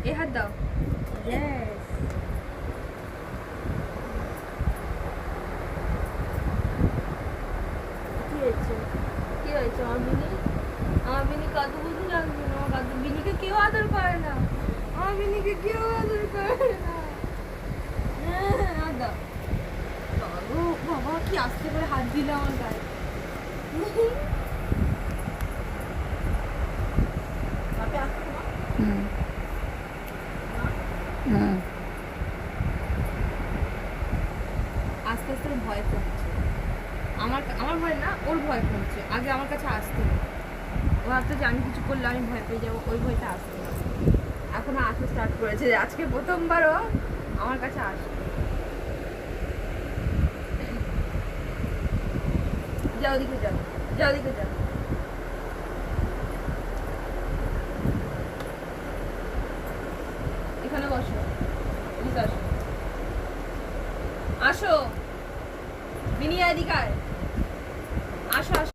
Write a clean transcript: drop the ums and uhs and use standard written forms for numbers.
এ হাত দাও। ইয়েস। কি হয়েছে? কি হয়েছে আমার বিনি? আমার বিনি কত বুঝি লাগছে না, আমার কত বিনিকে কেউ আদর করে না, আমার বিনিকে কেউ আদর করে না। হ্যাঁ হাত দাও। বাবু বাবা কি আস্তে করে হাত দিল আমার গায়ে। হুম হুম আস্তে আস্তে ওর ভয় কমছে। আমার আমার ভয় না, ওর ভয় কমছে। আগে আমার কাছে আসতো, ও ভাবতো যে আমি কিছু করলে আমি ভয় পেয়ে যাবো, ওই ভয়টা আসতো না। এখন আসতে স্টার্ট করেছে, আজকে প্রথমবারও আমার কাছে আসে। যাও ওদিকে যাও, যাও ওদিকে যাও। এখানে বসো, এদিকে আসো, আসো বিনিয়া এদিকে আয়।